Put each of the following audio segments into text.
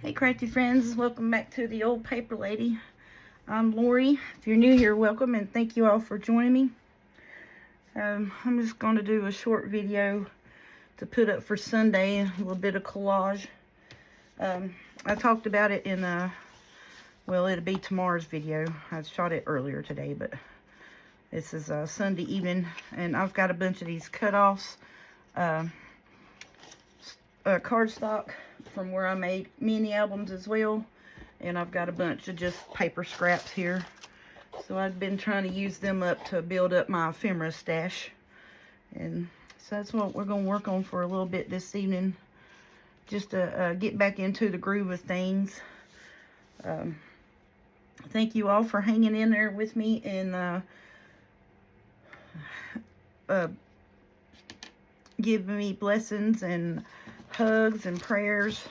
Hey crafty friends, welcome back to the Old Paper Lady. I'm Lori. If you're new here, welcome and thank you all for joining me. I'm just going to do a short video to put up for Sunday, a little bit of collage. I talked about it in, well, it'll be tomorrow's video. I shot it earlier today, but this is Sunday evening, and I've got a bunch of these cut-offs, cardstock from where I made mini albums as well, and I've got a bunch of just paper scraps here. So I've been trying to use them up to build up my ephemera stash, and so that's what we're going to work on for a little bit this evening, just to get back into the groove of things. Thank you all for hanging in there with me and giving me blessings and hugs and prayers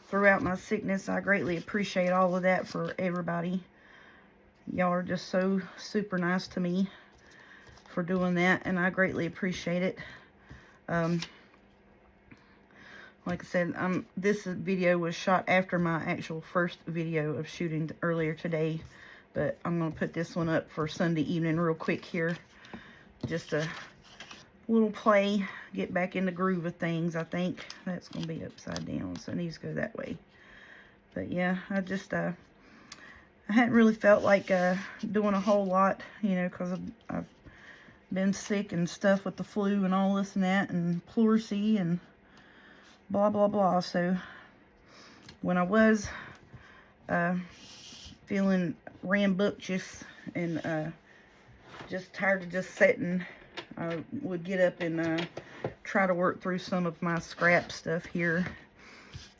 throughout my sickness. I greatly appreciate all of that for everybody. Y'all are just so super nice to me for doing that, and I greatly appreciate it. Like I said, this video was shot after my actual first video of shooting earlier today, but I'm going to put this one up for Sunday evening real quick here. Just a little play, get back in the groove of things. I think that's going to be upside down, so it needs to go that way. But yeah, I just, I hadn't really felt like doing a whole lot, you know, because I've been sick and stuff with the flu and all this and that, and pleurisy and blah, blah, blah. So when I was feeling rambunctious and just tired of just sitting, I would get up and try to work through some of my scrap stuff here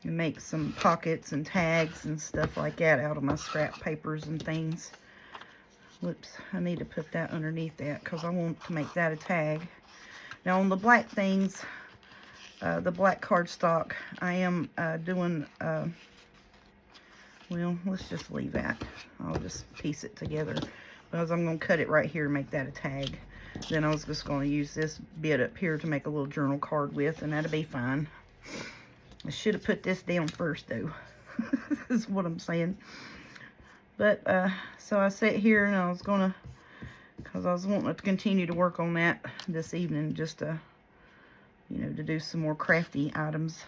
and make some pockets and tags and stuff like that out of my scrap papers and things. Whoops, I need to put that underneath that because I want to make that a tag. Now on the black things, the black cardstock, I am doing, well, let's just leave that. I'll just piece it together because I'm going to cut it right here and make that a tag. Then I was just going to use this bit up here to make a little journal card with, and that'll be fine. I should have put this down first, though. Is what I'm saying. But, so I sat here, and I was going to, because I was wanting to continue to work on that this evening, just to, you know, to do some more crafty items.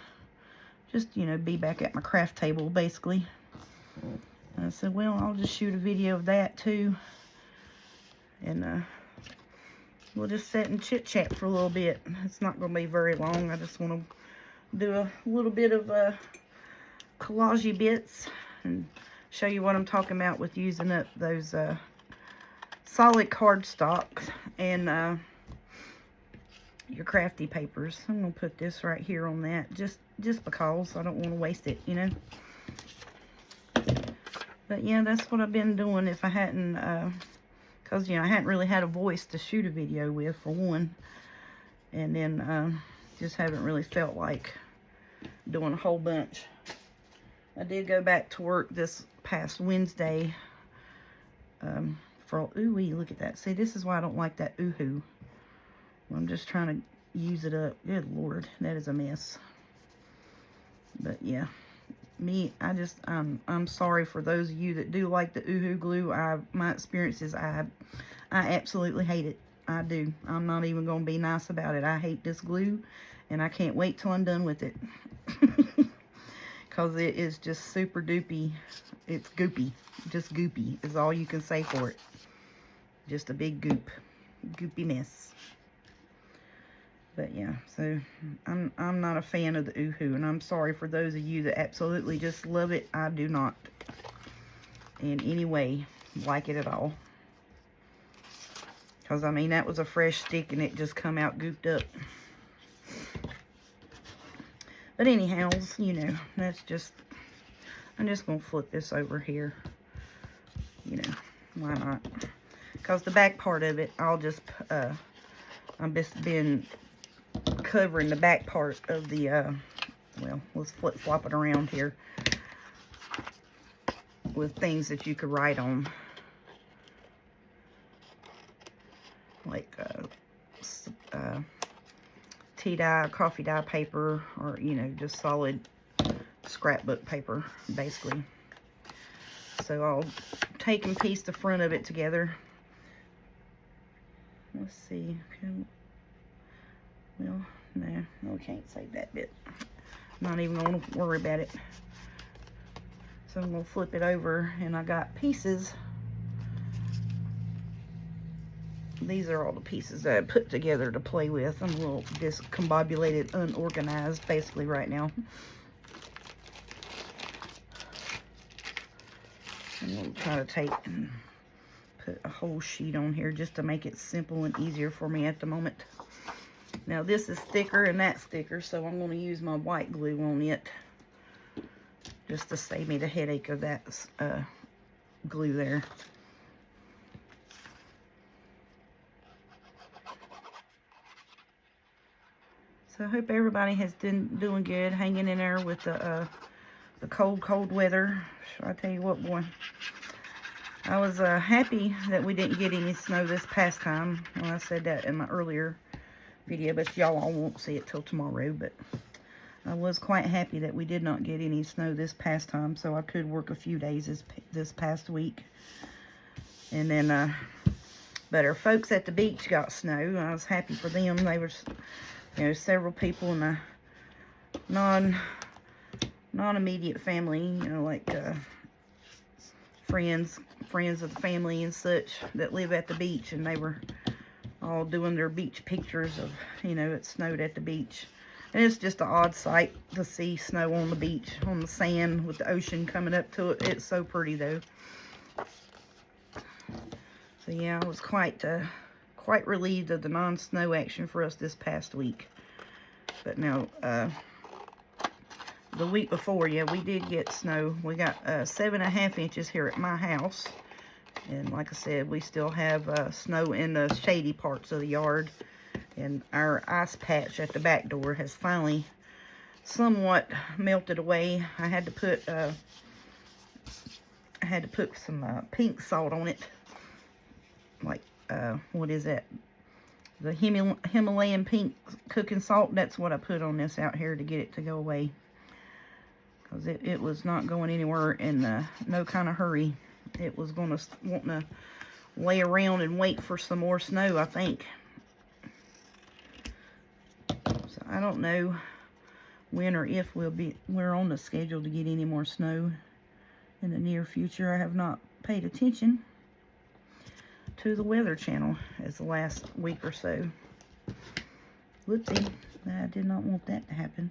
Just, you know, be back at my craft table, basically. And I said, well, I'll just shoot a video of that, too. And, we'll just sit and chit-chat for a little bit. It's not going to be very long. I just want to do a little bit of collage bits and show you what I'm talking about with using up those solid cardstock and your crafty papers. I'm going to put this right here on that just because I don't want to waste it, you know. But yeah, that's what I've been doing. If I hadn't because, you know, I hadn't really had a voice to shoot a video with, for one. And then, just haven't really felt like doing a whole bunch. I did go back to work this past Wednesday. Ooh-wee, look at that. See, this is why I don't like that ooh-hoo. I'm just trying to use it up. Good Lord, that is a mess. But, yeah. I'm sorry for those of you that do like the oohoo glue. My experience is I absolutely hate it. I do. I'm not even going to be nice about it. I hate this glue, and I can't wait till I'm done with it. Because it is just super doopy. It's goopy. Just goopy is all you can say for it. Just a big goop. Goopy mess. But yeah, so I'm not a fan of the oohoo, and I'm sorry for those of you that absolutely just love it. I do not in any way like it at all. Because, I mean, that was a fresh stick, and it just come out gooped up. But anyhow, you know, that's just, I'm just going to flip this over here. You know, why not? Because the back part of it, I've just been covering the back part of the, well, let's flip-flop it around here with things that you could write on. Like, tea dye, coffee dye paper, or, you know, just solid scrapbook paper, basically. So I'll take and piece the front of it together. Let's see. Well, no, we can't save that bit. Not even going to worry about it. So I'm going to flip it over, and I got pieces. These are all the pieces that I put together to play with. I'm a little discombobulated, unorganized, basically, right now. I'm going to try to take and put a whole sheet on here just to make it simple and easier for me at the moment. Now, this is thicker and that's thicker, so I'm going to use my white glue on it just to save me the headache of that glue there. So I hope everybody has been doing good, hanging in there with the cold weather. I tell you what, boy, I was happy that we didn't get any snow this past time. Well, I said that in my earlier video, but y'all all won't see it till tomorrow. But I was quite happy that we did not get any snow this past time, so I could work a few days this past week. And then, but our folks at the beach got snow. I was happy for them. They were, you know, several people in the non-immediate family, you know, like friends of the family and such that live at the beach, and they were all doing their beach pictures of, you know, it snowed at the beach. And it's just an odd sight to see snow on the beach, on the sand with the ocean coming up to it. It's so pretty though. So yeah, I was quite relieved of the non-snow action for us this past week. But now, the week before, yeah, we did get snow. We got 7.5 inches here at my house. And like I said, we still have snow in the shady parts of the yard. And our ice patch at the back door has finally somewhat melted away. I had to put some pink salt on it. Like, what is that? The Himalayan pink cooking salt. That's what I put on this out here to get it to go away. Because it was not going anywhere in no kind of hurry. It was wanting to lay around and wait for some more snow, I think. So I don't know when or if we're on the schedule to get any more snow in the near future. I have not paid attention to the Weather Channel as the last week or so. Whoopsie, I did not want that to happen.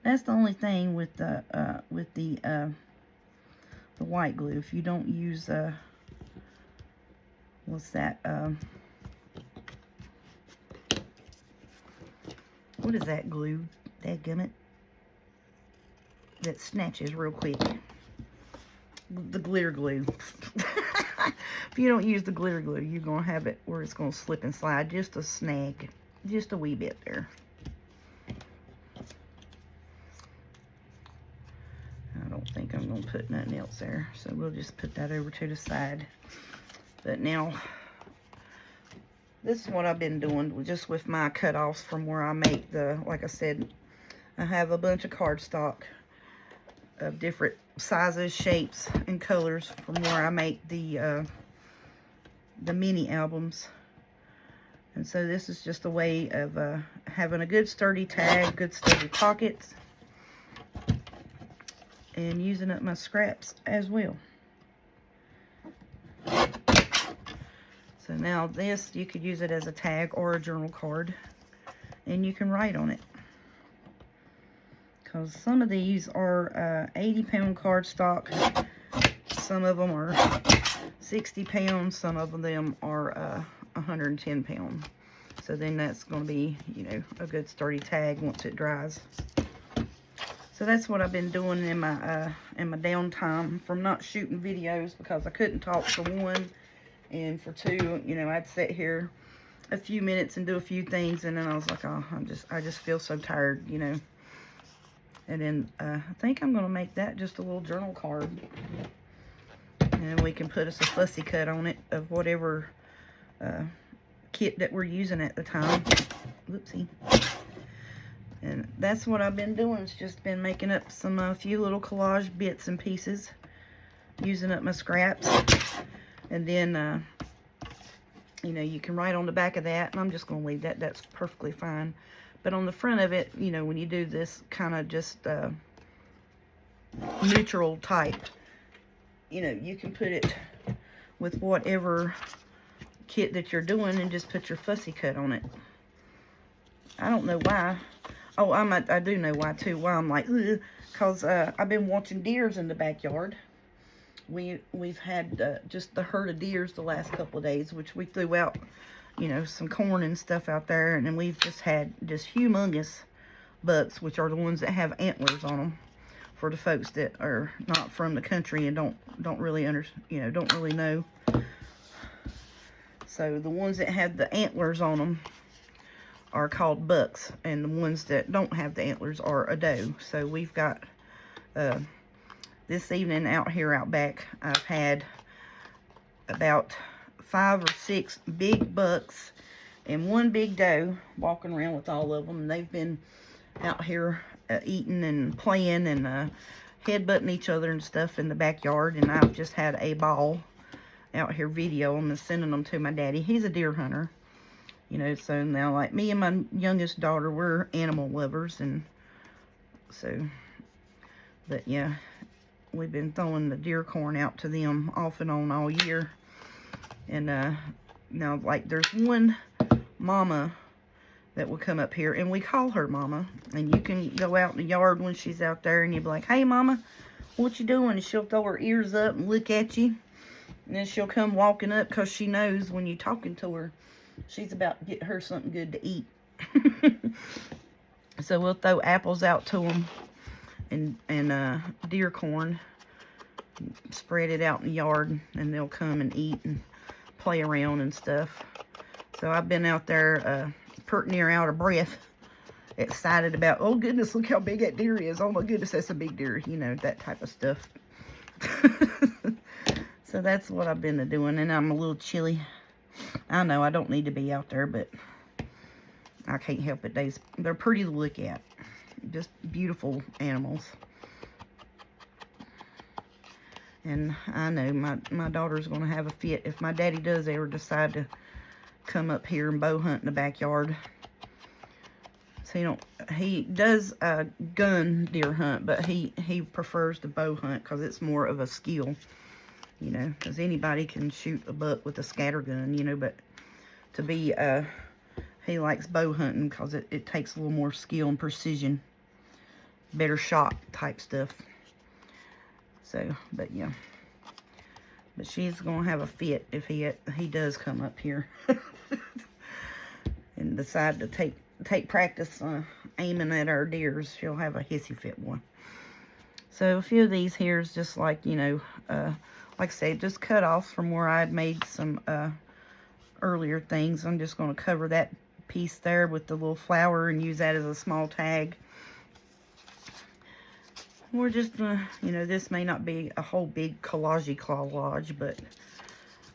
That's the only thing with the white glue. If you don't use what's that? What is that glue? Dadgummit. That snatches real quick. The glitter glue. If you don't use the glitter glue, you're going to have it where it's going to slip and slide. Just a snag. Just a wee bit there. I don't think I'm going to put nothing else there. So we'll just put that over to the side. But now, this is what I've been doing just with my cut-offs from where I make the, like I said, I have a bunch of cardstock of different sizes, shapes, and colors from where I make the mini albums. And so this is just a way of having a good sturdy tag, good sturdy pockets, and using up my scraps as well. So now this, you could use it as a tag or a journal card, and you can write on it. Because some of these are 80-pound cardstock. Some of them are 60 pounds. Some of them are 110 pounds. So then that's going to be, you know, a good sturdy tag once it dries. So that's what I've been doing in my downtime from not shooting videos, because I couldn't talk for one, and for two, you know, I'd sit here a few minutes and do a few things, and then I was like, oh, I just feel so tired, you know. And then I think I'm going to make that just a little journal card. And we can put us a fussy cut on it of whatever kit that we're using at the time. Whoopsie. And that's what I've been doing. It's just been making up some few little collage bits and pieces, using up my scraps. And then, you know, you can write on the back of that, and I'm just going to leave that. That's perfectly fine. But on the front of it, you know, when you do this kind of just neutral type, you know, you can put it with whatever kit that you're doing and just put your fussy cut on it. I don't know why. Oh, I do know why too. Why I'm like, because I've been watching deers in the backyard. We've had just the herd of deers the last couple of days, which we threw out, you know, some corn and stuff out there, and then we've just had just humongous bucks, which are the ones that have antlers on them. For the folks that are not from the country and don't really don't really know. So the ones that have the antlers on them are called bucks, and the ones that don't have the antlers are a doe. So we've got this evening out here out back, I've had about 5 or 6 big bucks and 1 big doe walking around with all of them. They've been out here eating and playing and headbutting each other and stuff in the backyard, and I've just had a ball out here videoing them and sending them to my daddy. He's a deer hunter, you know, so now like me and my youngest daughter, we're animal lovers, and so, but yeah, we've been throwing the deer corn out to them off and on all year. And now, like, there's one mama that will come up here, and we call her mama, and you can go out in the yard when she's out there, and you'll be like, hey mama, what you doing? And she'll throw her ears up and look at you, and then she'll come walking up, because she knows when you're talking to her, she's about to get her something good to eat. So we'll throw apples out to them, and deer corn, spread it out in the yard, and they'll come and eat and play around and stuff. So I've been out there pretty near out of breath, excited about, oh goodness, look how big that deer is. Oh my goodness, that's a big deer, you know, that type of stuff. So that's what I've been doing, and I'm a little chilly. I know I don't need to be out there, but I can't help it. They're pretty to look at. Just beautiful animals. And I know my daughter's going to have a fit if my daddy does ever decide to come up here and bow hunt in the backyard. So he does gun deer hunt, but he prefers to bow hunt because it's more of a skill, you know, because anybody can shoot a buck with a scatter gun, you know, but to be, he likes bow hunting because it takes a little more skill and precision, better shot type stuff. So, but yeah. But she's going to have a fit if he does come up here and decide to take practice aiming at our deers. She'll have a hissy fit one. So a few of these here is just like, you know, like I said, just cut off from where I'd made some earlier things. I'm just going to cover that piece there with the little flower and use that as a small tag. We're just, you know, this may not be a whole big collage, but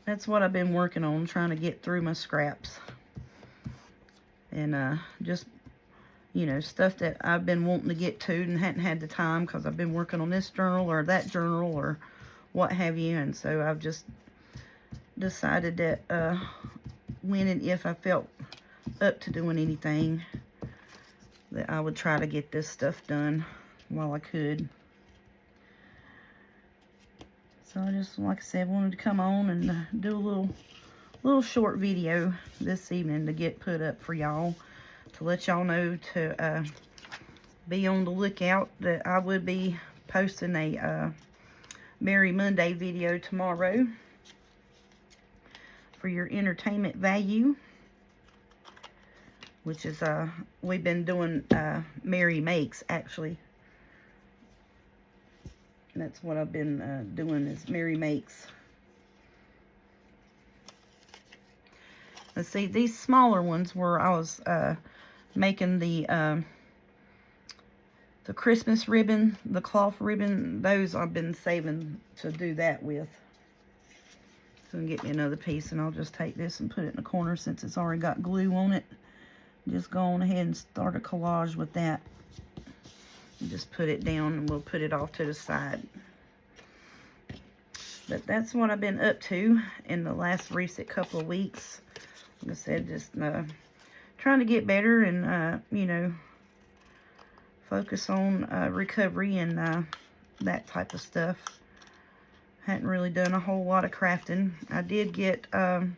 that's what I've been working on, trying to get through my scraps. And just, you know, stuff that I've been wanting to get to and hadn't had the time because I've been working on this journal or that journal or what have you. And so I've just decided that when and if I felt up to doing anything, that I would try to get this stuff done while I could. So I just, like I said, wanted to come on and do a little short video this evening to get put up for y'all, to let y'all know to be on the lookout that I would be posting a Merry Monday video tomorrow for your entertainment value, which is we've been doing Merry Makes, actually. That's what I've been doing, is Merry Makes. Let's see, these smaller ones where I was making the Christmas ribbon, the cloth ribbon, those I've been saving to do that with. So I'm get me another piece, and I'll just take this and put it in the corner since it's already got glue on it. just go on ahead and start a collage with that. Just put it down and we'll put it off to the side. But that's what I've been up to in the last recent couple of weeks. Like I said, just trying to get better and, you know, focus on recovery and that type of stuff. Hadn't really done a whole lot of crafting. I did get the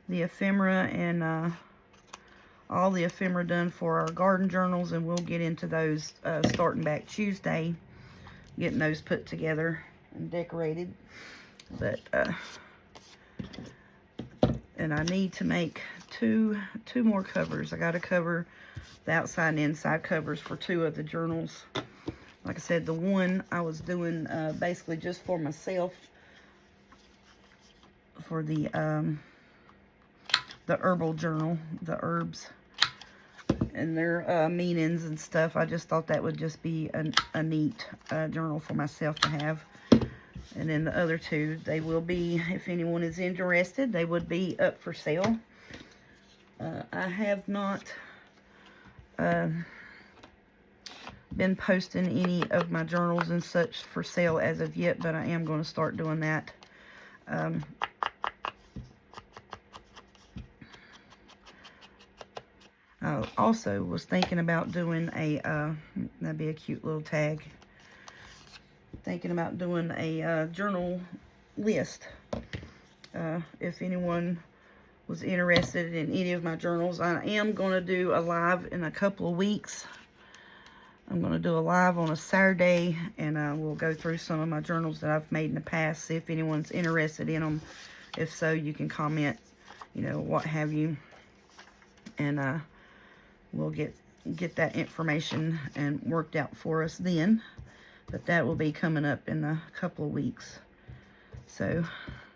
ephemera and all the ephemera done for our garden journals, and we'll get into those starting back Tuesday, getting those put together and decorated. But and I need to make two more covers. I got to cover the outside and inside covers for 2 of the journals. Like I said, the one I was doing basically just for myself, for the herbal journal, the herbs and their meanings and stuff. I just thought that would just be a neat journal for myself to have. And then the other 2, they will be, if anyone is interested, they would be up for sale. I have not been posting any of my journals and such for sale as of yet, but I am going to start doing that. I also was thinking about doing a, that'd be a cute little tag, thinking about doing a journal list. If anyone was interested in any of my journals, I am going to do a live in a couple of weeks. I'm going to do a live on a Saturday, and we'll go through some of my journals that I've made in the past, see if anyone's interested in them. If so, you can comment, you know, what have you, and we'll get that information and worked out for us then. But that will be coming up in a couple of weeks. So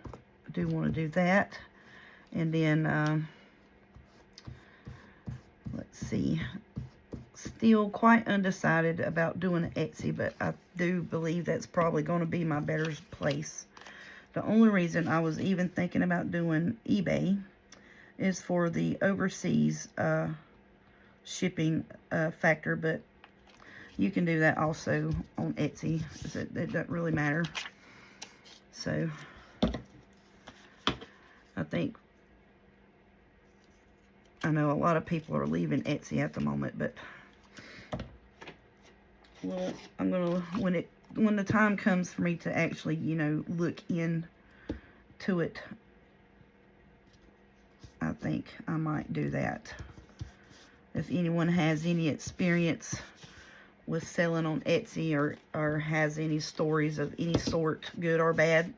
I do want to do that. And then let's see, still quite undecided about doing Etsy, but I do believe that's probably going to be my better place. The only reason I was even thinking about doing eBay is for the overseas shipping factor, but you can do that also on Etsy. It doesn't really matter. So I know a lot of people are leaving Etsy at the moment, but well, I'm gonna, when the time comes for me to actually, you know, look into it, I think I might do that. If anyone has any experience with selling on Etsy or has any stories of any sort, good or bad,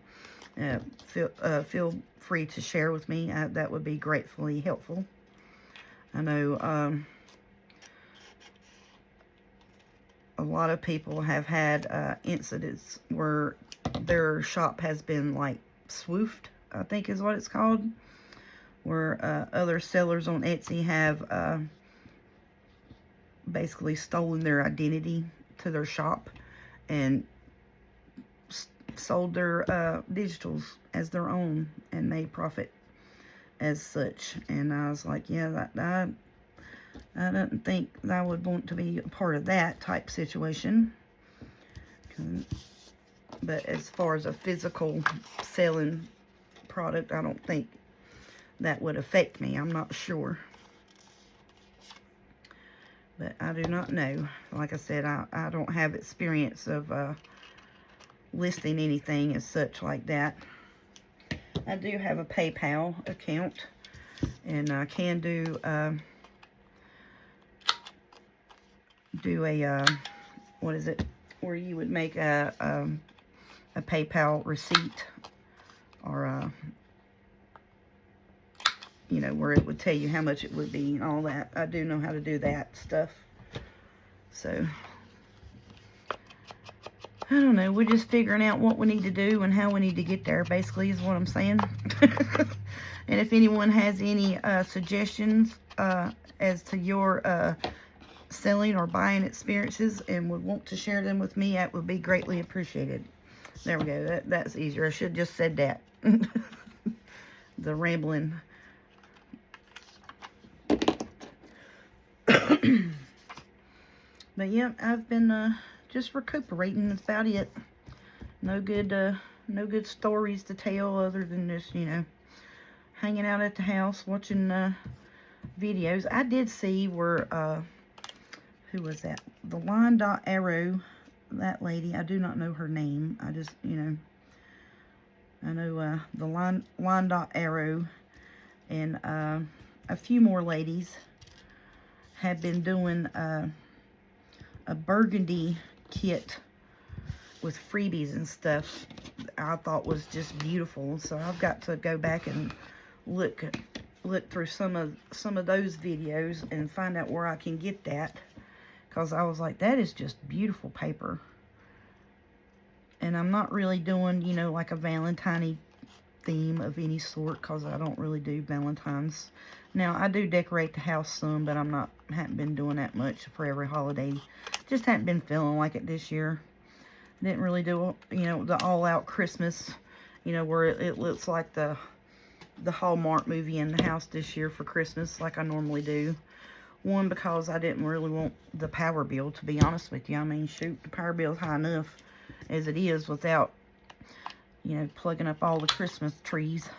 feel free to share with me. That would be gratefully helpful. I know a lot of people have had incidents where their shop has been like swoofed, I think is what it's called, where other sellers on Etsy have basically stolen their identity to their shop and sold their digitals as their own, and they profit as such. And I was like, yeah, I don't think that I would want to be a part of that type situation. But as far as a physical selling product, I don't think that would affect me. I'm not sure. But I do not know. Like I said, I don't have experience of listing anything as such like that. I do have a PayPal account, and I can do a what is it, where you would make a PayPal receipt, or you know, where it would tell you how much it would be and all that. I do know how to do that stuff. So I don't know, we're just figuring out what we need to do and how we need to get there, basically, is what I'm saying. And if anyone has any suggestions as to your selling or buying experiences and would want to share them with me, that would be greatly appreciated. There we go. That's easier. I should have just said that. The rambling. But yeah, I've been just recuperating. That's about it. No good stories to tell other than just, you know, hanging out at the house watching videos. I did see where who was that? The Line Dot Arrow, that lady. I do not know her name. I just, you know, I know the line Dot Arrow and a few more ladies have been doing a burgundy kit with freebies and stuff. I thought was just beautiful. So I've got to go back and look through some of those videos and find out where I can get that, because I was like, that is just beautiful paper. And I'm not really doing, you know, like a Valentine theme of any sort, because I don't really do Valentine's. Now, I do decorate the house some, but haven't been doing that much for every holiday. Just haven't been feeling like it this year. Didn't really do, you know, the all-out Christmas, you know, where it looks like the Hallmark movie in the house this year for Christmas, like I normally do. One, because I didn't really want the power bill, to be honest with you. I mean, shoot, the power bill's high enough as it is without, you know, plugging up all the Christmas trees.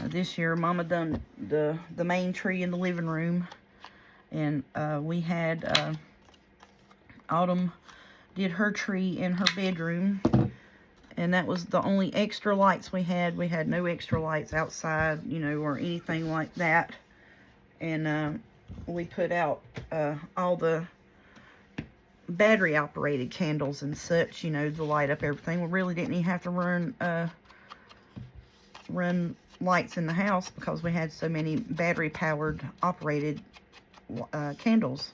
This year, Mama done the main tree in the living room, and we had Autumn did her tree in her bedroom, and that was the only extra lights we had. We had no extra lights outside, you know, or anything like that. And we put out all the battery operated candles and such, you know, to light up everything. We really didn't even have to run lights in the house, because we had so many battery powered operated candles.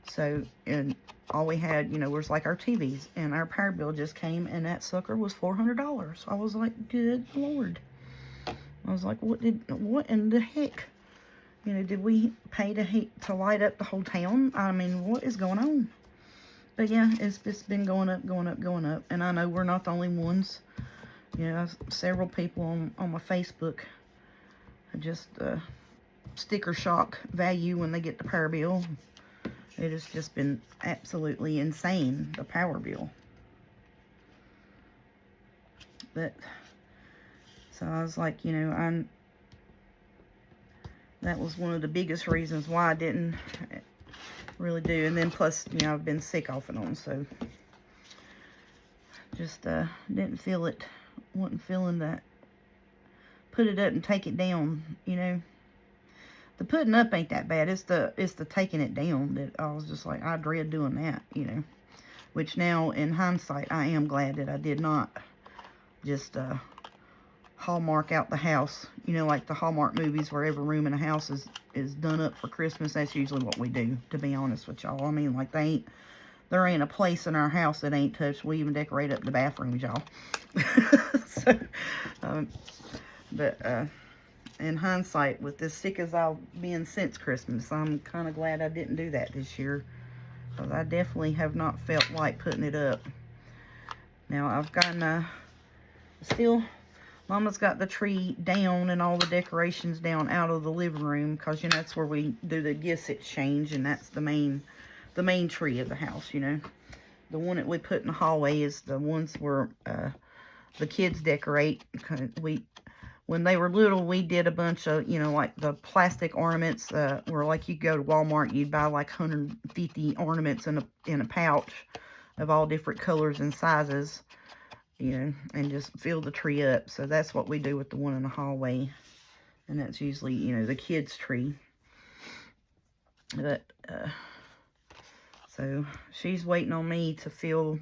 So, and all we had, you know, was like our TVs, and our power bill just came, and that sucker was $400. I was like, good Lord. I was like, what in the heck? You know, did we pay to light up the whole town? I mean, what is going on? But yeah, it's just been going up, going up, going up. And I know we're not the only ones. You know, several people on my Facebook just sticker shock value when they get the power bill. It has just been absolutely insane, the power bill. But, so I was like, you know, that was one of the biggest reasons why I didn't really do. And then plus, you know, I've been sick off and on, so just didn't feel it. Wasn't feeling that. Put it up and take it down, you know. The putting up ain't that bad. It's the taking it down that I was just like, I dread doing that, you know. Which now, in hindsight, I am glad that I did not just Hallmark out the house. You know, like the Hallmark movies where every room in a house is done up for Christmas. That's usually what we do, to be honest with y'all. I mean, like, there ain't a place in our house that ain't touched. We even decorate up the bathrooms, y'all. So, but in hindsight, with as sick as I've been since Christmas, I'm kind of glad I didn't do that this year, because I definitely have not felt like putting it up. Now, I've gotten, still, Mama's got the tree down and all the decorations down out of the living room, because, you know, that's where we do the gifts exchange, and that's the main tree of the house, you know. The one that we put in the hallway is the ones where the kids decorate. When they were little, we did a bunch of, you know, like the plastic ornaments, where like you go to Walmart, you'd buy like 150 ornaments in a pouch of all different colors and sizes, you know, and just fill the tree up. So that's what we do with the one in the hallway. And that's usually, you know, the kids' tree. But, so she's waiting on me to feel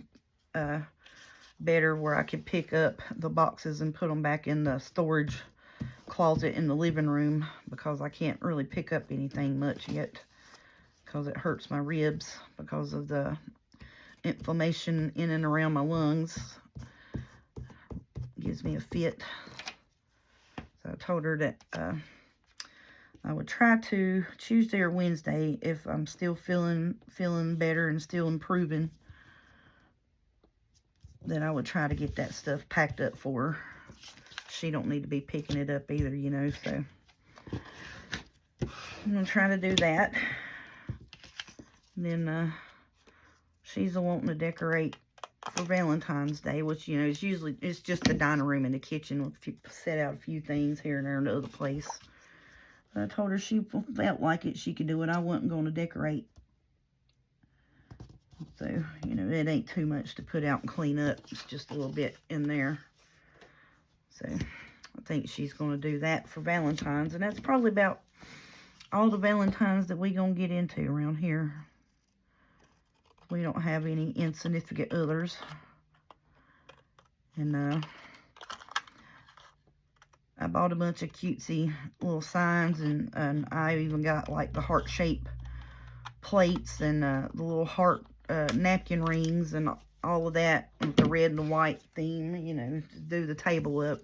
better, where I could pick up the boxes and put them back in the storage closet in the living room, because I can't really pick up anything much yet, because it hurts my ribs because of the inflammation in and around my lungs. Gives me a fit. So I told her that I would try to Tuesday or Wednesday, if I'm still feeling better and still improving, then I would try to get that stuff packed up for her. She don't need to be picking it up either, you know, so I'm going to try to do that. Then she's wanting to decorate for Valentine's Day, which, you know, is usually, it's just the dining room and the kitchen. With set out a few things here and there in the other place. I told her she felt like it, she could do it. I wasn't going to decorate. So, you know, it ain't too much to put out and clean up. It's just a little bit in there. So, I think she's going to do that for Valentine's. And that's probably about all the Valentine's that we going to get into around here. We don't have any insignificant others. And, I bought a bunch of cutesy little signs, and I even got like the heart-shaped plates and the little heart napkin rings and all of that with the red and the white theme, you know, to do the table up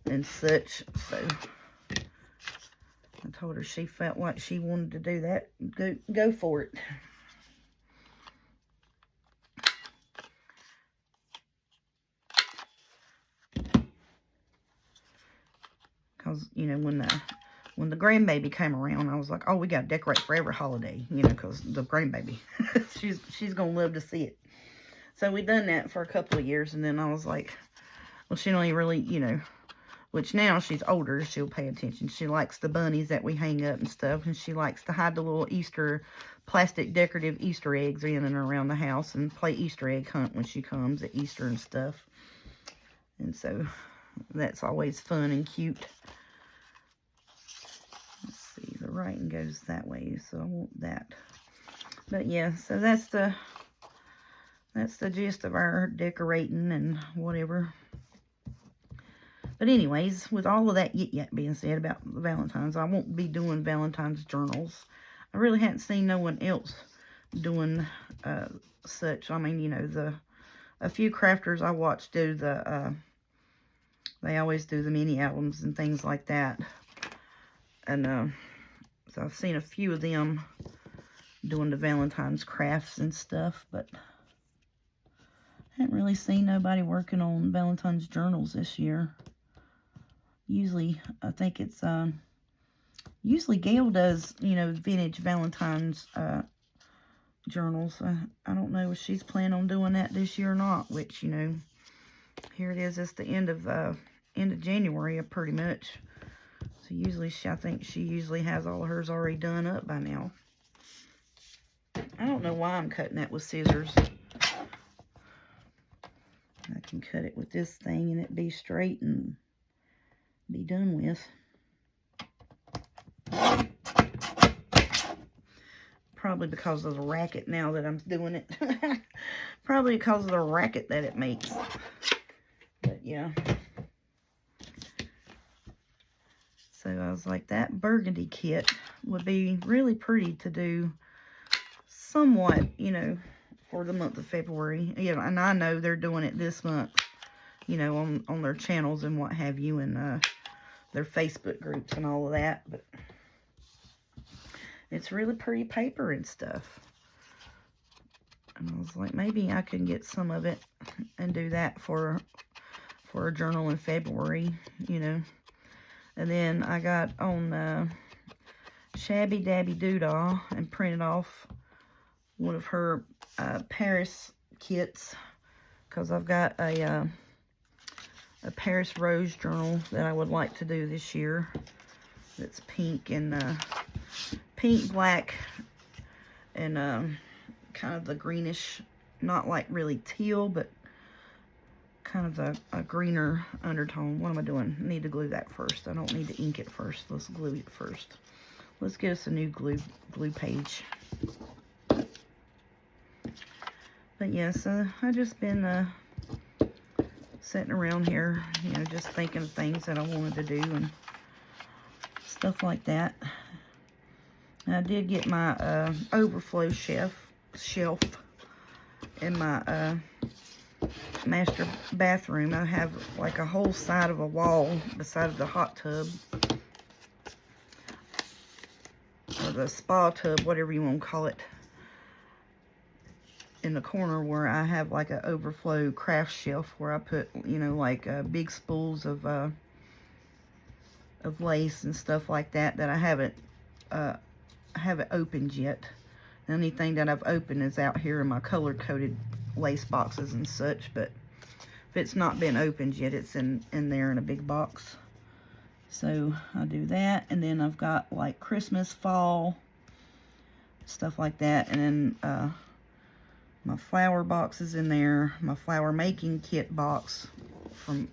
and such. So I told her she felt like she wanted to do that. Go for it. Because, you know, when the grandbaby came around, I was like, oh, we got to decorate for every holiday, you know, because the grandbaby, she's going to love to see it. So we done that for a couple of years, and then I was like, well, she don't even really, you know, which now she's older, she'll pay attention. She likes the bunnies that we hang up and stuff, and she likes to hide the little Easter, plastic decorative Easter eggs in and around the house and play Easter egg hunt when she comes at Easter and stuff. And so that's always fun and cute. Let's see, the writing goes that way, so I want that. But yeah, so that's the gist of our decorating and whatever. But anyways, with all of that yet being said about the Valentine's, I won't be doing Valentine's journals. I really hadn't seen no one else doing such. I mean, you know, a few crafters I watch do they always do the mini albums and things like that. And so I've seen a few of them doing the Valentine's crafts and stuff, but I haven't really seen nobody working on Valentine's journals this year. Usually, I think it's, usually Gail does, you know, vintage Valentine's journals. I don't know if she's planning on doing that this year or not, which, you know, here it is. It's the end of January, pretty much. So usually, I think she usually has all of hers already done up by now. I don't know why I'm cutting that with scissors. I can cut it with this thing and it be straight and be done with. Probably because of the racket now that I'm doing it. Probably because of the racket that it makes. But yeah. So I was like, that burgundy kit would be really pretty to do somewhat, you know, for the month of February. You know, and I know they're doing it this month, you know, on their channels and what have you, and their Facebook groups and all of that. But it's really pretty paper and stuff. And I was like, maybe I can get some of it and do that for a journal in February, you know. And then I got on Shabby Dabby Doodah and printed off one of her Paris kits, because I've got a Paris Rose journal that I would like to do this year. That's pink and pink, black, and kind of the greenish, not like really teal, but kind of a greener undertone. What am I doing? I need to glue that first. I don't need to ink it first. Let's glue it first. Let's get us a new glue page. But yeah, so I've just been sitting around here, you know, just thinking of things that I wanted to do and stuff like that. And I did get my overflow shelf in my master bathroom. I have like a whole side of a wall beside the hot tub, or the spa tub, whatever you want to call it, in the corner where I have like an overflow craft shelf where I put, you know, like big spools of lace and stuff like that I haven't opened yet. The only thing that I've opened is out here in my color-coded lace boxes and such, but if it's not been opened yet, it's in there in a big box. So I do that, and then I've got like Christmas, fall, stuff like that, and then my flower box is in there, my flower making kit box from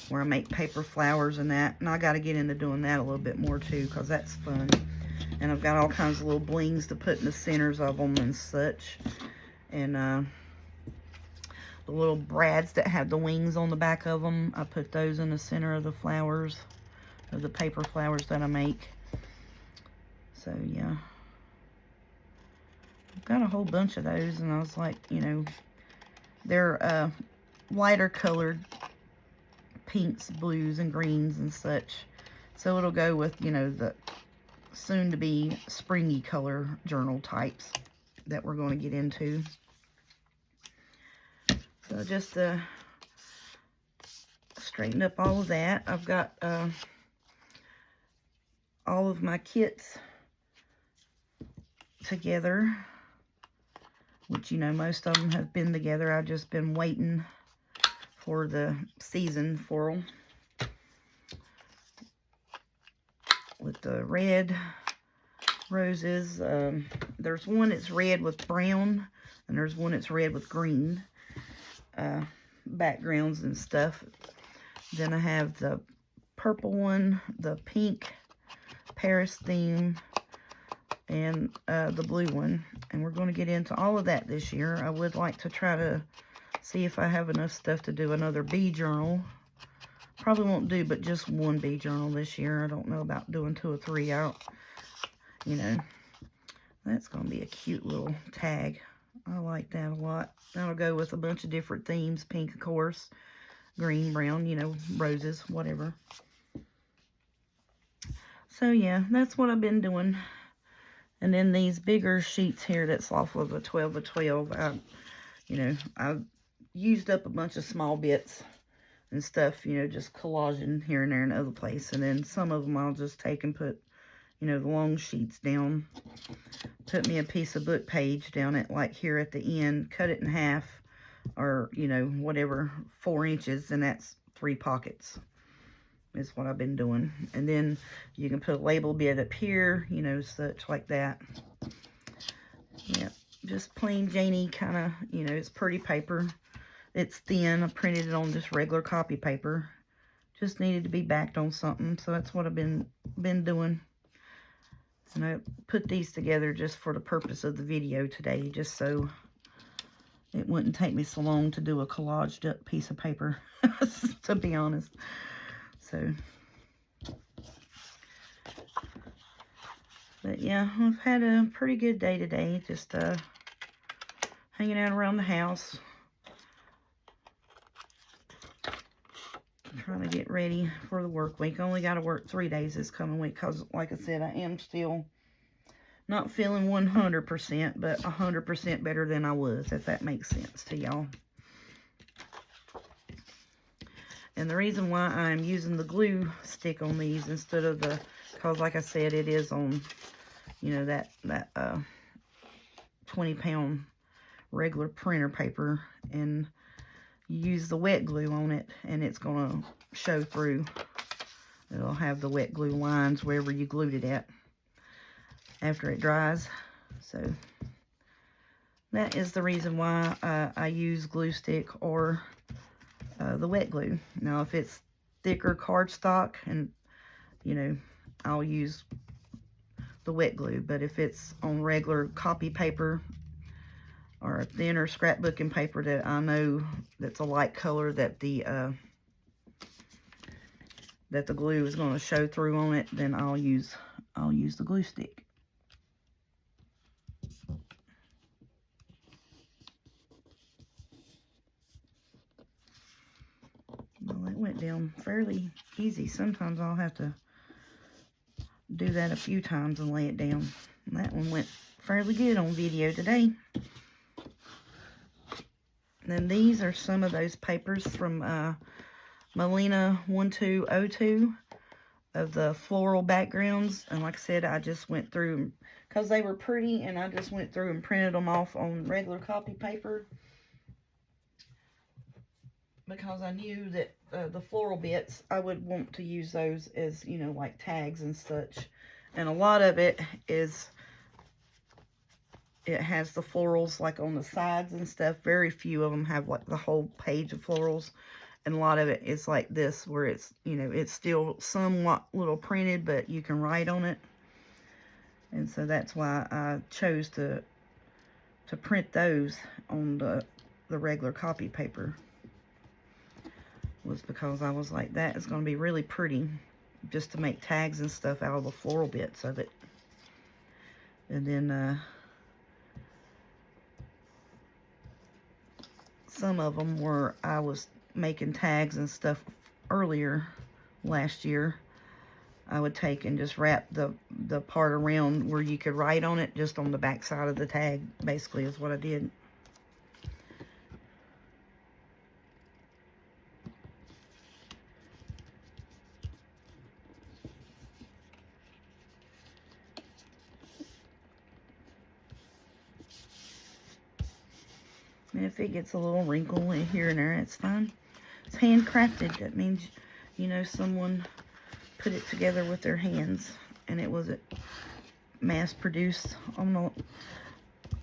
where I make paper flowers and that, and I got to get into doing that a little bit more too, because that's fun. And I've got all kinds of little blings to put in the centers of them and such, and the little brads that have the wings on the back of them, I put those in the center of the flowers, of the paper flowers that I make. So yeah, I've got a whole bunch of those, and I was like, you know, they're lighter colored pinks, blues, and greens and such, so it'll go with, you know, the soon to be springy color journal types that we're going to get into. So just straighten up all of that. I've got all of my kits together, which, you know, most of them have been together. I've just been waiting for the season for them. With the red roses, there's one that's red with brown, and there's one that's red with green backgrounds and stuff. Then I have the purple one, the pink Paris theme, and the blue one. And we're going to get into all of that this year. I would like to try to see if I have enough stuff to do another bee journal. Probably won't do but just one bee journal this year. I don't know about doing 2 or 3 out. You know, that's going to be a cute little tag. I like that a lot. That'll go with a bunch of different themes. Pink, of course. Green, brown, you know, roses, whatever. So, yeah, that's what I've been doing. And then these bigger sheets here that's off of a 12 by 12. I've used up a bunch of small bits and stuff, you know, just collaging here and there and other place. And then some of them I'll just take and put, you know, the long sheets down. Put me a piece of book page down at, like, here at the end. Cut it in half, or, you know, whatever, 4 inches. And that's 3 pockets is what I've been doing. And then you can put a label bit up here, you know, such like that. Yeah, just plain Janie kind of, you know, it's pretty paper. It's thin. I printed it on just regular copy paper. Just needed to be backed on something, so that's what I've been doing. And I put these together just for the purpose of the video today, just so it wouldn't take me so long to do a collaged up piece of paper, to be honest. So, but yeah, I've had a pretty good day today, just hanging out around the house. Trying to get ready for the work week. I only got to work 3 days this coming week because, like I said, I am still not feeling 100%, but 100% better than I was, if that makes sense to y'all. And the reason why I'm using the glue stick on these instead of the, because like I said, it is on, you know, that 20-pound regular printer paper, and you use the wet glue on it, and it's going to show through. It'll have the wet glue lines wherever you glued it at after it dries. So that is the reason why I use glue stick or the wet glue. Now, if it's thicker cardstock, and, you know, I'll use the wet glue. But if it's on regular copy paper, or thinner scrapbooking paper that I know that's a light color that the glue is going to show through on it, then I'll use the glue stick. Well, it went down fairly easy. Sometimes I'll have to do that a few times and lay it down. And that one went fairly good on video today. Then these are some of those papers from Melina 1202 of the floral backgrounds. And like I said, I just went through and because they were pretty, and I just went through and printed them off on regular copy paper, because I knew that the floral bits, I would want to use those as, you know, like tags and such. And a lot of it is, it has the florals like on the sides and stuff. Very few of them have like the whole page of florals. And a lot of it is like this, where it's, you know, it's still somewhat little printed, but you can write on it. And so that's why I chose to print those on the regular copy paper. Was because I was like, that is going to be really pretty just to make tags and stuff out of the floral bits of it. And then some of them were, I was making tags and stuff earlier last year. I would take and just wrap the part around where you could write on it, just on the back side of the tag, basically, is what I did. And if it gets a little wrinkle in here and there, it's fine. It's handcrafted. That means, you know, someone put it together with their hands, and it wasn't mass produced on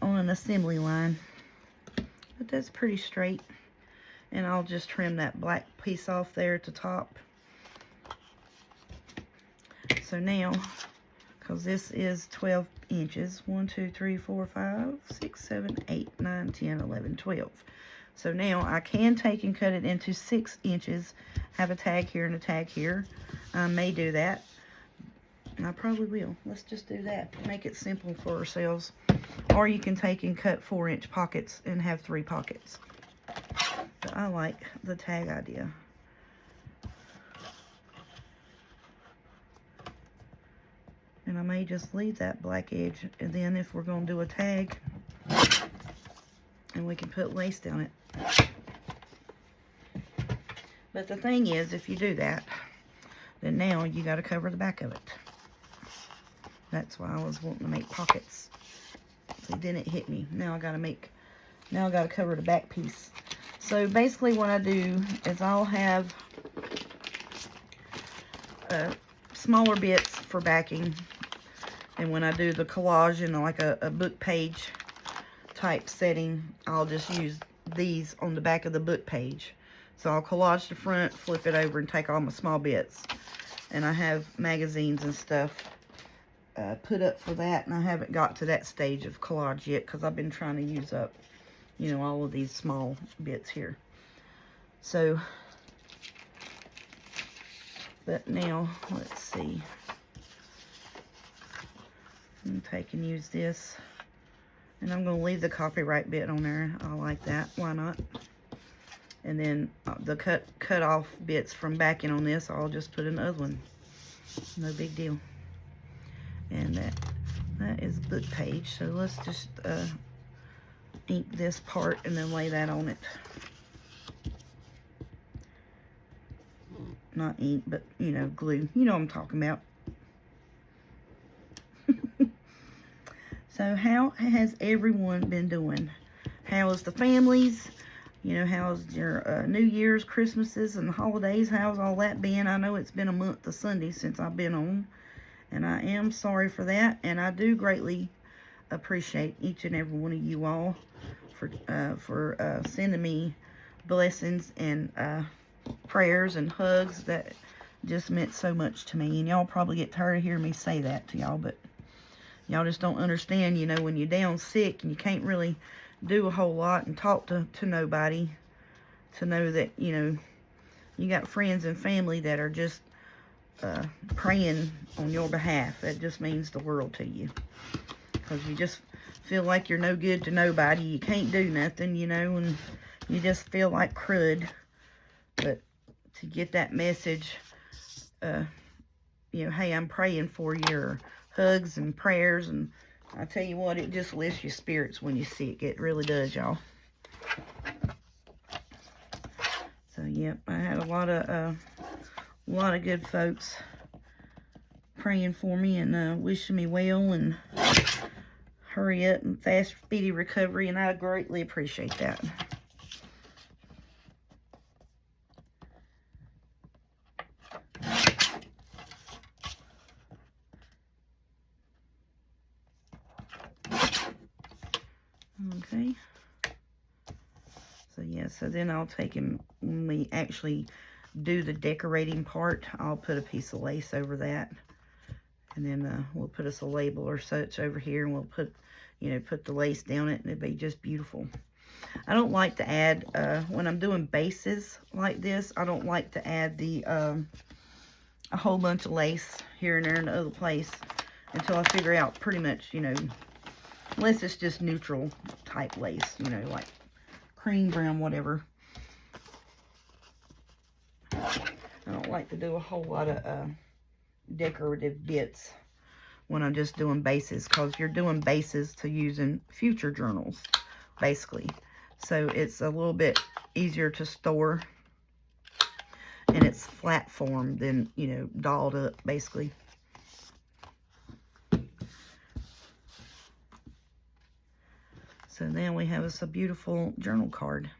an assembly line. But that's pretty straight. And I'll just trim that black piece off there at the top. So now, because this is 12 inches, 1, 2, 3, 4, 5, 6, 7, 8, 9, 10, 11, 12. So now I can take and cut it into 6 inches, have a tag here and a tag here. I may do that. I probably will. Let's just do that. Make it simple for ourselves. Or you can take and cut 4-inch pockets and have 3 pockets. But I like the tag idea. And I may just leave that black edge, and then if we're going to do a tag, and we can put lace down it. But the thing is, if you do that, then now you got to cover the back of it. That's why I was wanting to make pockets. See, then it hit me. Now I got to cover the back piece. So basically what I do is I'll have smaller bits for backing. And when I do the collage in like a book page type setting, I'll just use these on the back of the book page. So I'll collage the front, flip it over, and take all my small bits. And I have magazines and stuff put up for that. And I haven't got to that stage of collage yet, because I've been trying to use up, you know, all of these small bits here. So, but now, let's see. I'm going to take and use this. And I'm going to leave the copyright bit on there. I like that. Why not? And then the cut off bits from backing on this, I'll just put in the other one. No big deal. And that is book page. So let's just ink this part and then lay that on it. Not ink, but, you know, glue. You know what I'm talking about. So how has everyone been doing? How is the families? You know, how's your New Year's, Christmases, and holidays? How's all that been? I know it's been a month of Sundays since I've been on. And I am sorry for that. And I do greatly appreciate each and every one of you all for sending me blessings and prayers and hugs. That just meant so much to me. And y'all probably get tired of hearing me say that to y'all, but y'all just don't understand, you know, when you're down sick and you can't really do a whole lot and talk to nobody, to know that, you know, you got friends and family that are just praying on your behalf. That just means the world to you. Because you just feel like you're no good to nobody. You can't do nothing, you know, and you just feel like crud. But to get that message, you know, hey, I'm praying for you, or hugs and prayers, and I tell you what, it just lifts your spirits when you're sick. It really does, y'all. So, yep, I had a lot of good folks praying for me and wishing me well, and hurry up and fast, speedy recovery, and I greatly appreciate that. Okay. So yeah, so then I'll take him, when we actually do the decorating part, I'll put a piece of lace over that. And then we'll put us a label or such over here, and we'll put, you know, put the lace down it, and it'll be just beautiful. I don't like to add, when I'm doing bases like this, I don't like to add the, a whole bunch of lace here and there in the other place until I figure out pretty much, you know, unless it's just neutral type lace, you know, like cream, brown, whatever. I don't like to do a whole lot of decorative bits when I'm just doing bases, because you're doing bases to use in future journals, basically. So it's a little bit easier to store, and it's flat form than, you know, dolled up, basically. So then we have us a beautiful journal card.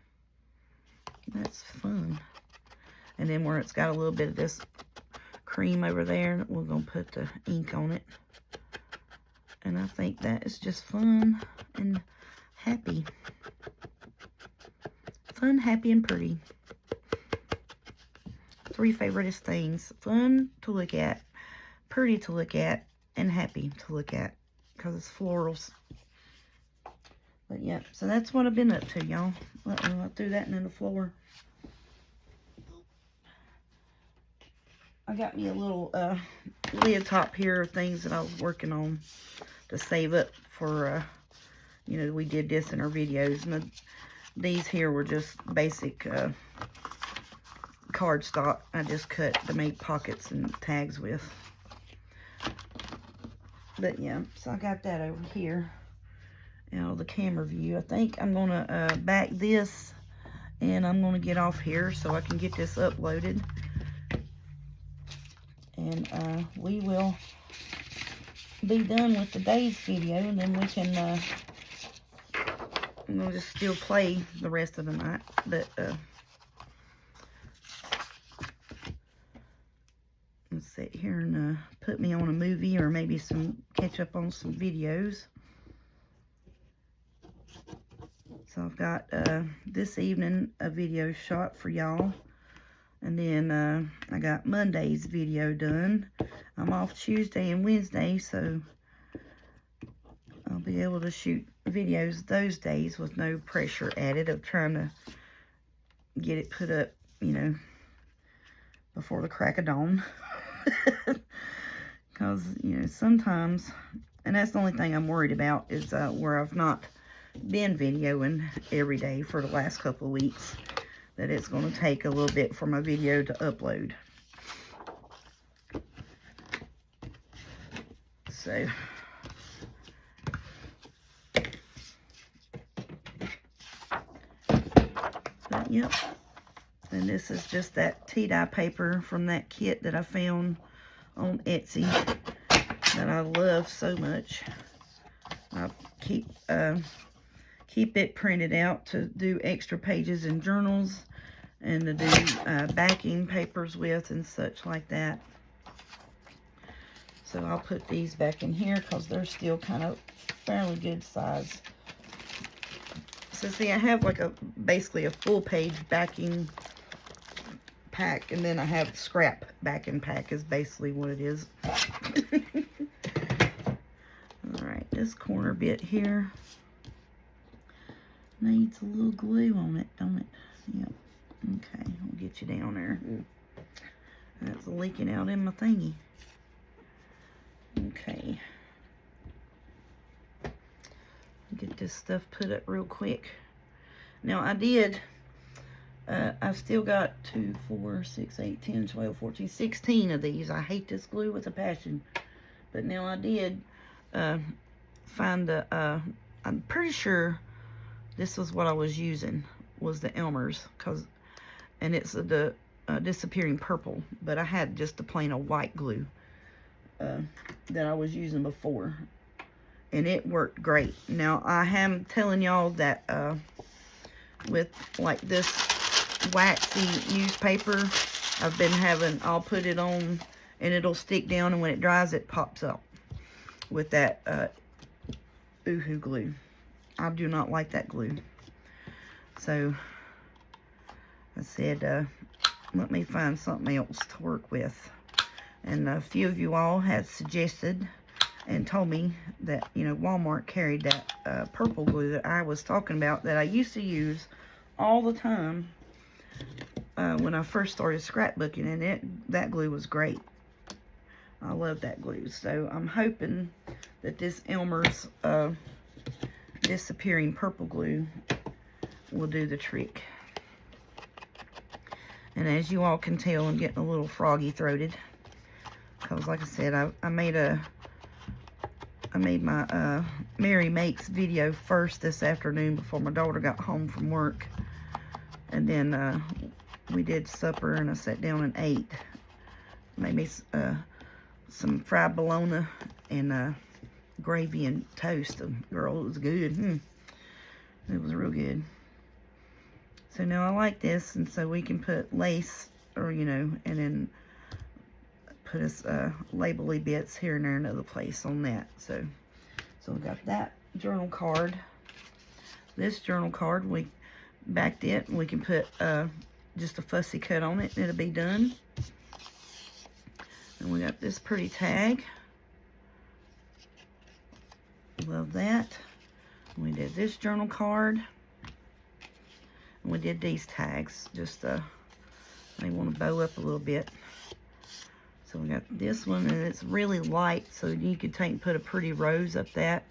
That's fun. And then where it's got a little bit of this cream over there, we're going to put the ink on it. And I think that is just fun and happy. Fun, happy, and pretty. 3 favoriteest things. Fun to look at, pretty to look at, and happy to look at, because it's florals. But yeah, so that's what I've been up to, y'all. I threw that in the floor. I got me a little lid top here of things that I was working on to save up for, you know, we did this in our videos. And these here were just basic cardstock I just cut to make pockets and tags with. But yeah, so I got that over here. Out of the camera view. I think I'm going to back this, and I'm going to get off here so I can get this uploaded. And we will be done with today's video, and then we can, I'm going to just still play the rest of the night. But, let's sit here and put me on a movie, or maybe catch up on some videos. So I've got this evening a video shot for y'all, and then I got Monday's video done. I'm off Tuesday and Wednesday, so I'll be able to shoot videos those days with no pressure added of trying to get it put up, you know, before the crack of dawn. Because, you know, sometimes, and that's the only thing I'm worried about, is where I've not been videoing every day for the last couple of weeks, that it's going to take a little bit for my video to upload. So but, yep, and this is just that tea-dye paper from that kit that I found on Etsy that I love so much. I keep it printed out to do extra pages in journals, and to do backing papers with and such like that. So I'll put these back in here because they're still kind of fairly good size. So see, I have like basically a full page backing pack, and then I have scrap backing pack is basically what it is. Alright, this corner bit here needs a little glue on it, don't it? Yep. Okay, I'll get you down there. That's leaking out in my thingy. Okay. Get this stuff put up real quick. Now I did, I've still got 2, 4, 6, 8, 10, 12, 14, 16 of these. I hate this glue with a passion. But now I did find I'm pretty sure this was what I was using, was the Elmer's, and it's the disappearing purple, but I had just the plain old white glue that I was using before, and it worked great. Now, I am telling y'all that with like this waxy newspaper, I've been having, I'll put it on and it'll stick down, and when it dries, it pops up with that Oohoo glue. I do not like that glue. So I said, let me find something else to work with. And a few of you all had suggested and told me that, you know, Walmart carried that purple glue that I was talking about, that I used to use all the time when I first started scrapbooking, and that glue was great. I love that glue. So I'm hoping that this Elmer's disappearing purple glue will do the trick. And as you all can tell, I'm getting a little froggy throated, because like I said, I made my Mary Makes video first this afternoon before my daughter got home from work, and then we did supper, and I sat down and ate. Made me some fried bologna and gravy and toast. Girl, it was good. It was real good. So now I like this, and so we can put lace, or you know, and then put us label-y bits here and there in another place on that. So we got that journal card. This journal card, we backed it, and we can put just a fussy cut on it, and it'll be done. And we got this pretty tag. Love that. We did this journal card. And we did these tags. Just they want to bow up a little bit. So we got this one, and it's really light, so you could take and put a pretty rose up that.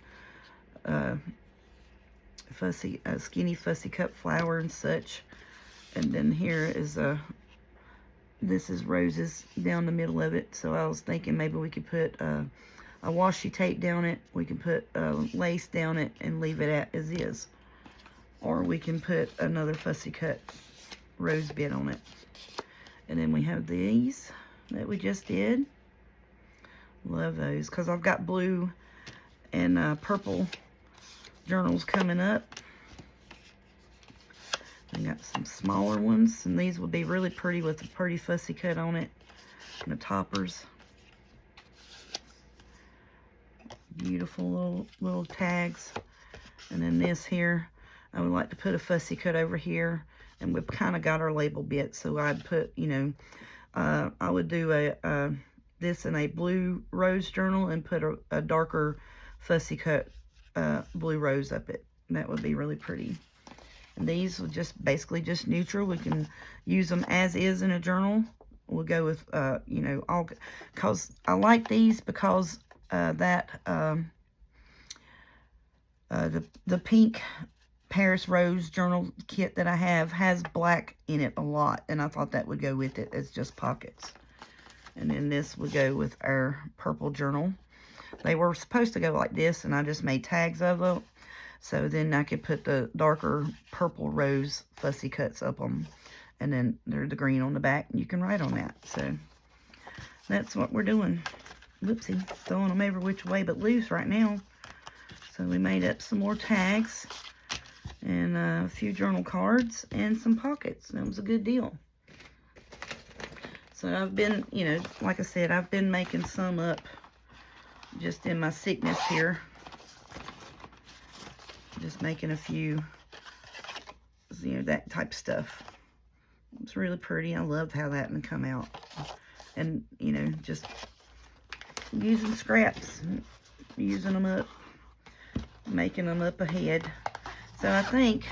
Skinny fussy cut flower and such. And then here is this is roses down the middle of it. So I was thinking maybe we could put a washi tape down it. We can put lace down it and leave it at as is. Or we can put another fussy cut rose bit on it. And then we have these that we just did. Love those, because I've got blue and purple journals coming up. I got some smaller ones, and these would be really pretty with a pretty fussy cut on it, and the toppers. Beautiful little tags. And then this here, I would like to put a fussy cut over here, and we've kind of got our label bit, so I'd put, you know, I would do this in a blue rose journal and put a darker fussy cut blue rose up it. And that would be really pretty. And these will just basically just neutral. We can use them as is in a journal. We'll go with, you know, all, because I like these because the pink Paris Rose journal kit that I have has black in it a lot, and I thought that would go with it as just pockets. And then this would go with our purple journal. They were supposed to go like this, and I just made tags of them. So then I could put the darker purple rose fussy cuts up them. And then there's the green on the back, and you can write on that. So that's what we're doing. Whoopsie, throwing them every which way but loose right now. So we made up some more tags and a few journal cards and some pockets. That was a good deal. So I've been, you know, like I said, I've been making some up just in my sickness here. Just making a few, you know, that type of stuff. It's really pretty. I loved how that one come out. And, you know, just using scraps, using them up, making them up ahead. So I think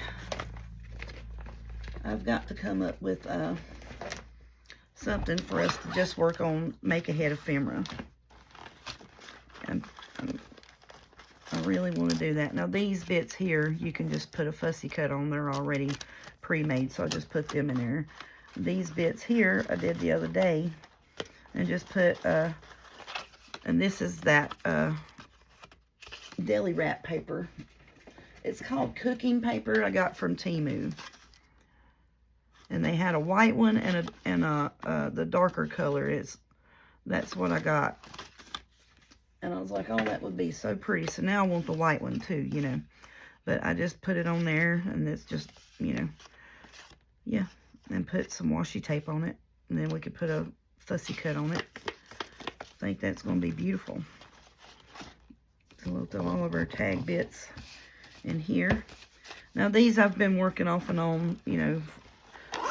I've got to come up with something for us to just work on, make ahead ephemera. And I really want to do that. Now these bits here, you can just put a fussy cut on. They're already pre-made, so I just put them in there. These bits here, I did the other day, and just put, and this is that deli wrap paper. It's called cooking paper I got from Temu. And they had a white one and the darker color. That's what I got. And I was like, oh, that would be so pretty. So now I want the white one too, you know. But I just put it on there, and it's just, you know, yeah. And put some washi tape on it. And then we could put a fussy cut on it. I think that's going to be beautiful. So we'll throw all of our tag bits in here. Now these I've been working off and on, you know,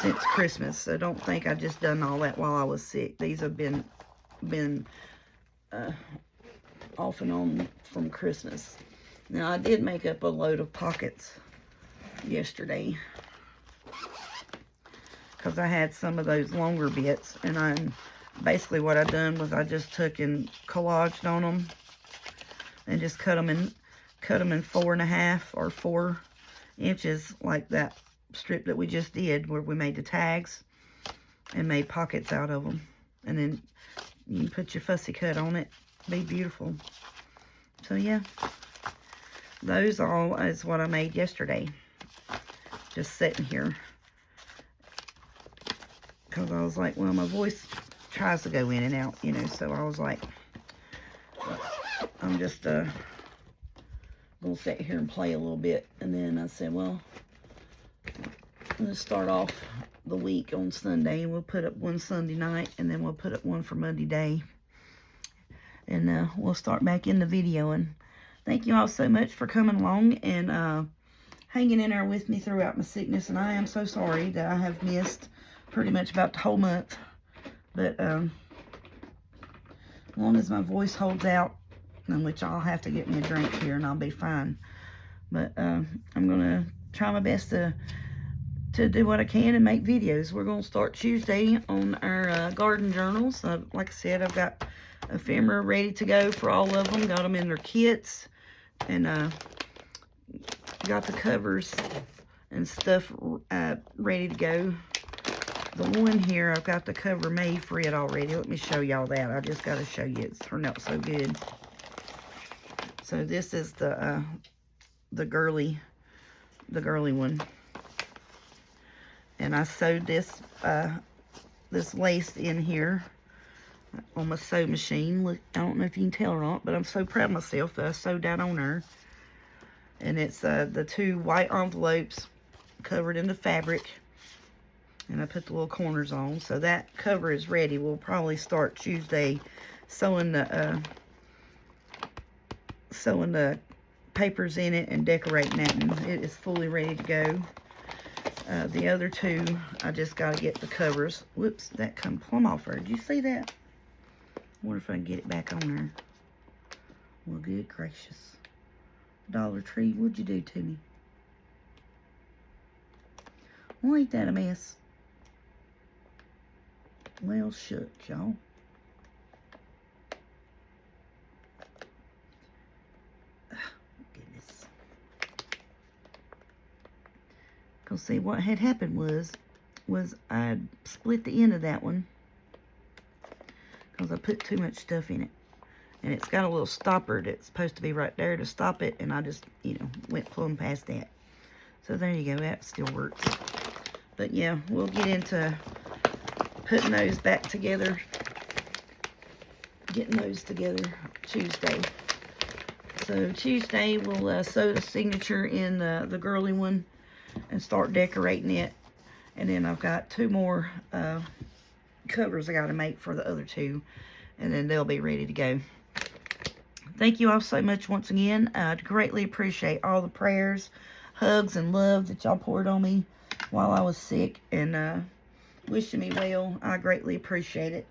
since Christmas. So don't think I just done all that while I was sick. These have been off and on from Christmas. Now I did make up a load of pockets yesterday because I had some of those longer bits, and basically what I done was I just took and collaged on them and just cut them in 4.5 or 4 inches, like that strip that we just did where we made the tags and made pockets out of them. And then you can put your fussy cut on it. Be beautiful. So yeah, those all is what I made yesterday, just sitting here, because I was like, well, my voice tries to go in and out, you know, so I was like, I'm just gonna sit here and play a little bit. And then I said, well, let's start off the week on Sunday, and we'll put up one Sunday night, and then we'll put up one for Monday day, and we'll start back in the video. And thank you all so much for coming along and hanging in there with me throughout my sickness. And I am so sorry that I have missed pretty much about the whole month, but as long as my voice holds out, in which I'll have to get me a drink here and I'll be fine. But I'm gonna try my best to do what I can and make videos. We're gonna start Tuesday on our garden journals. Like I said, I've got ephemera ready to go for all of them. Got them in their kits, and got the covers and stuff ready to go. The one here, I've got the cover made for it already. Let me show y'all that. I just got to show you. It's turned out so good. So this is the girly one. And I sewed this lace in here on my sewing machine. Look, I don't know if you can tell or not, but I'm so proud of myself that I sewed that on her. And it's the 2 white envelopes covered in the fabric. And I put the little corners on. So that cover is ready. We'll probably start Tuesday sewing the papers in it and decorating that. And it is fully ready to go. The other 2, I just got to get the covers. Whoops, that come plumb off her. Did you see that? I wonder if I can get it back on there. Well, good gracious. Dollar Tree, what'd you do to me? Well, ain't that a mess? Well, shook, y'all. Goodness. Because see, what had happened was I split the end of that one because I put too much stuff in it. And it's got a little stopper that's supposed to be right there to stop it, and I just, you know, went plumb past that. So there you go, that still works. But yeah, we'll get into putting those back together, getting those together Tuesday. So Tuesday we'll sew the signature in the girly one and start decorating it. And then I've got 2 more covers I got to make for the other 2, and then they'll be ready to go. Thank you all so much once again. I greatly appreciate all the prayers, hugs, and love that y'all poured on me while I was sick, and wishing me well. I greatly appreciate it.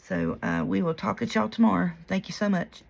So we will talk at y'all tomorrow. Thank you so much.